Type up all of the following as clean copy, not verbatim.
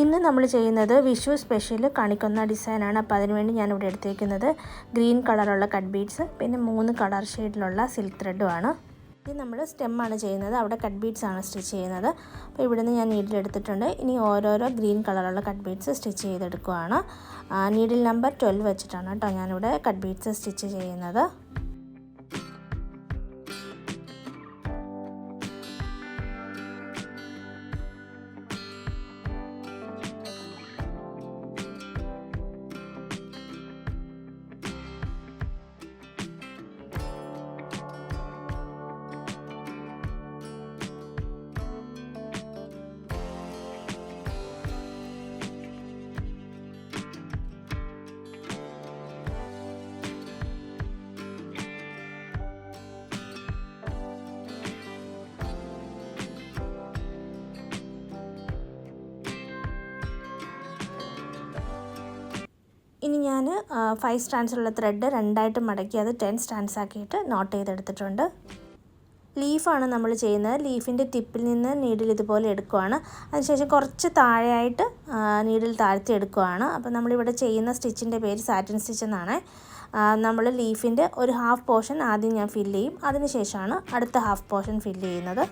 ഇന്ന് നമ്മൾ ചെയ്യുന്നത് വിഷു സ്പെഷ്യൽ കണിക്കൊന്ന ഡിസൈനാണ്. അപ്പോൾ അതിനുവേണ്ടി ഞാനിവിടെ എടുത്തേക്കുന്നത് ഗ്രീൻ കളറുള്ള കട്ട് ബീഡ്സ്, പിന്നെ 3 കളർ ഷെയ്ഡിലുള്ള സിൽക്ക് ത്രെഡുമാണ്. ഇത് നമ്മൾ സ്റ്റെമ്മാണ് ചെയ്യുന്നത്, അവിടെ കട്ട് ബീഡ്സ് ആണ് സ്റ്റിച്ച് ചെയ്യുന്നത്. അപ്പോൾ ഇവിടെ നിന്ന് ഞാൻ നീഡിൽ എടുത്തിട്ടുണ്ട്. ഇനി ഓരോരോ ഗ്രീൻ കളറുള്ള കട്ട് ബീഡ്സ് സ്റ്റിച്ച് ചെയ്തെടുക്കുകയാണ്. നീഡിൽ നമ്പർ 12 വെച്ചിട്ടാണ് കേട്ടോ ഞാനിവിടെ കട്ട് ബീഡ്സ് സ്റ്റിച്ച് ചെയ്യുന്നത്. ഇനി ഞാൻ 5 സ്റ്റാൻഡ്സുള്ള ത്രെഡ് രണ്ടായിട്ട് മടക്കി അത് 10 സ്റ്റാൻഡ്സ് ആക്കിയിട്ട് നോട്ട് ചെയ്തെടുത്തിട്ടുണ്ട്. ലീഫാണ് നമ്മൾ ചെയ്യുന്നത്. ലീഫിൻ്റെ ടിപ്പിൽ നിന്ന് നീഡിൽ ഇതുപോലെ എടുക്കുകയാണ്. അതിനുശേഷം കുറച്ച് താഴെയായിട്ട് നീഡിൽ താഴ്ത്തി എടുക്കുകയാണ്. അപ്പോൾ നമ്മളിവിടെ ചെയ്യുന്ന സ്റ്റിച്ചിൻ്റെ പേര് സാറ്റിൻ സ്റ്റിച്ച് എന്നാണ്. നമ്മൾ ലീഫിൻ്റെ ഒരു ഹാഫ് പോർഷൻ ആദ്യം ഞാൻ ഫില്ല് ചെയ്യും, അതിനുശേഷമാണ് അടുത്ത ഹാഫ് പോർഷൻ ഫില്ല് ചെയ്യുന്നത്.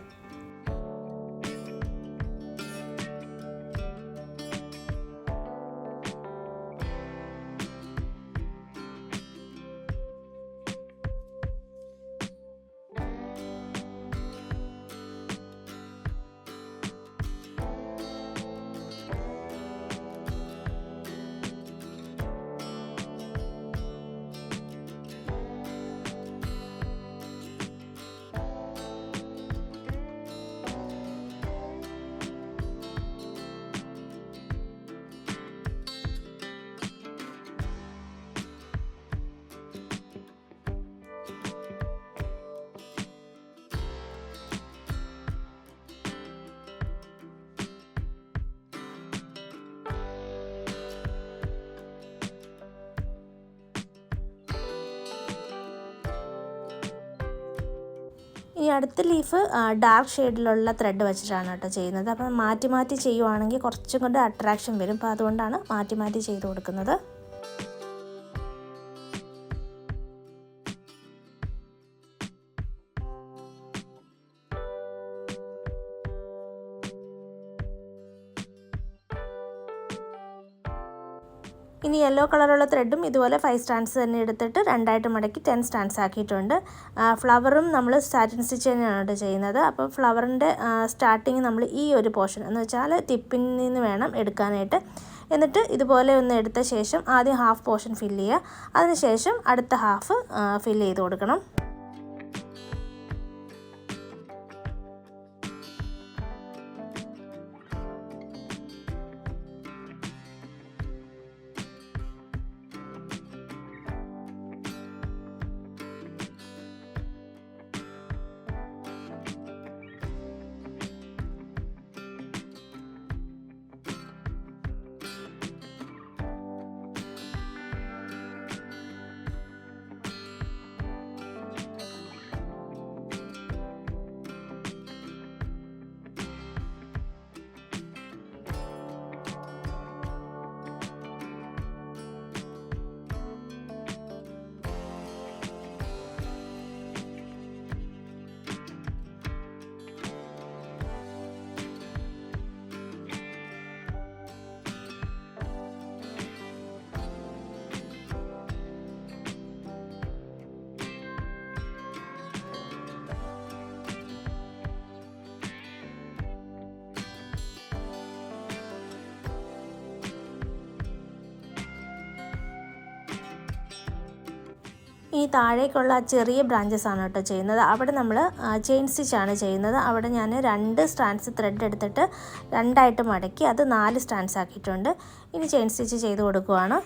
ഇനി അടുത്ത ലീഫ് ഡാർക്ക് ഷെയ്ഡിലുള്ള ത്രെഡ് വെച്ചിട്ടാണ് കേട്ടോ ചെയ്യുന്നത്. അപ്പം മാറ്റി മാറ്റി ചെയ്യുവാണെങ്കിൽ കുറച്ചും കൂടെ അട്രാക്ഷൻ വരും. അപ്പോൾ അതുകൊണ്ടാണ് മാറ്റി മാറ്റി ചെയ്ത് കൊടുക്കുന്നത്. ഇനി യെല്ലോ കളറുള്ള ത്രെഡും ഇതുപോലെ 5 സ്റ്റാൻഡ്സ് തന്നെ എടുത്തിട്ട് രണ്ടായിട്ട് മടക്കി 10 സ്റ്റാൻഡ്സ് ആക്കിയിട്ടുണ്ട്. ഫ്ലവറും നമ്മൾ സാറ്റിൻ സ്റ്റിച്ച് തന്നെയാണ് ചെയ്യുന്നത്. അപ്പോൾ ഫ്ലവറിൻ്റെ സ്റ്റാർട്ടിങ് നമ്മൾ ഈ ഒരു പോർഷൻ എന്ന് വെച്ചാൽ ടിപ്പിൽ നിന്ന് വേണം എടുക്കാനായിട്ട്. എന്നിട്ട് ഇതുപോലെ ഒന്ന് എടുത്ത ശേഷം ആദ്യം ഹാഫ് പോർഷൻ ഫില്ല് ചെയ്യുക, അതിനുശേഷം അടുത്ത ഹാഫ് ഫില്ല് ചെയ്ത് കൊടുക്കണം. ഈ താഴേക്കുള്ള ചെറിയ ബ്രാഞ്ചസ് ആണ് കേട്ടോ ചെയ്യുന്നത്. അവിടെ നമ്മൾ ചെയിൻ സ്റ്റിച്ചാണ് ചെയ്യുന്നത്. അവിടെ ഞാൻ 2 സ്റ്റാൻഡ്സ് ത്രെഡ് എടുത്തിട്ട് രണ്ടായിട്ട് മടക്കി അത് 4 സ്റ്റാൻഡ്സ് ആക്കിയിട്ടുണ്ട്. ഇനി ചെയിൻ സ്റ്റിച്ച് ചെയ്ത് കൊടുക്കുകയാണ്.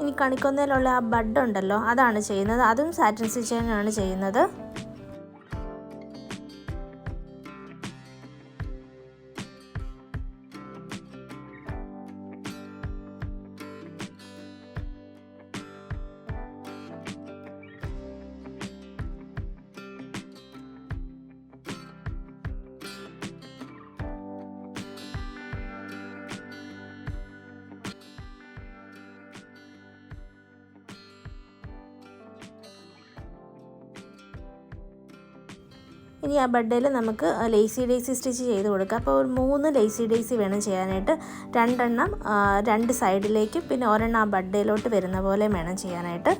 ഇനി കണിക്കൊന്നയിലുള്ള ആ ബഡ് ഉണ്ടല്ലോ, അതാണ് ചെയ്യുന്നത്. അതും സാറ്റിൻ സ്റ്റിച്ച് തന്നെയാണ് ചെയ്യുന്നത്. ഇനി ആ ബഡ്ഡയിൽ നമുക്ക് ലേസി ഡേസി സ്റ്റിച്ച് ചെയ്ത് കൊടുക്കാം. അപ്പോൾ ഒരു 3 ലേസി ഡേസി വേണം ചെയ്യാനായിട്ട്. 2 എണ്ണം 2 സൈഡിലേക്കും പിന്നെ ഒരെണ്ണം ആ ബഡ്ഡയിലോട്ട് വരുന്ന പോലെ വേണം ചെയ്യാനായിട്ട്.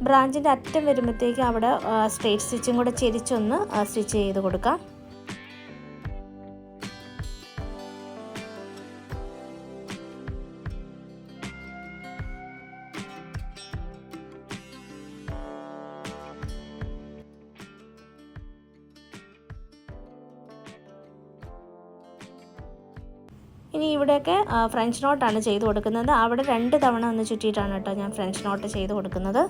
ബ്രാഞ്ചിൻ്റെ അറ്റം വരുമ്പോഴത്തേക്ക് അവിടെ സ്ട്രെയിറ്റ് സ്റ്റിച്ചും കൂടെ ചെരിച്ചൊന്ന് സ്റ്റിച്ച് ചെയ്ത് കൊടുക്കാം. ഇനി ഇവിടെയൊക്കെ ഫ്രഞ്ച് നോട്ടാണ് ചെയ്ത് കൊടുക്കുന്നത്. അവിടെ 2 തവണ ഒന്ന് ചുറ്റിയിട്ടാണ് കേട്ടോ ഞാൻ ഫ്രഞ്ച് നോട്ട് ചെയ്ത് കൊടുക്കുന്നത്.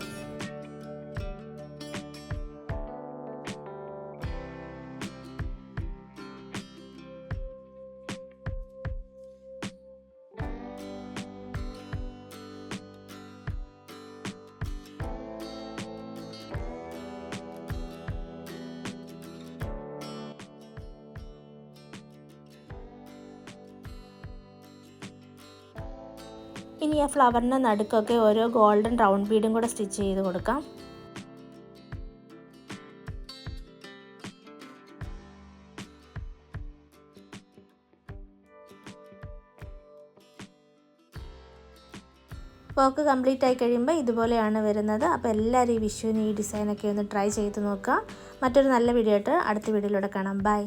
ഇനി ആ ഫ്ലവറിൻ്റെ നടുക്കൊക്കെ ഓരോ ഗോൾഡൻ റൗണ്ട് ബീഡും കൂടെ സ്റ്റിച്ച് ചെയ്ത് കൊടുക്കാം. വർക്ക് കംപ്ലീറ്റ് ആയി കഴിയുമ്പോൾ ഇതുപോലെയാണ് വരുന്നത്. അപ്പോൾ എല്ലാവരും ഈ വിഷുവിന് ഈ ഡിസൈനൊക്കെ ഒന്ന് ട്രൈ ചെയ്ത് നോക്കുക. മറ്റൊരു നല്ല വീഡിയോ ആയിട്ട് അടുത്ത വീഡിയോയിലൂടെ കാണാം. ബൈ.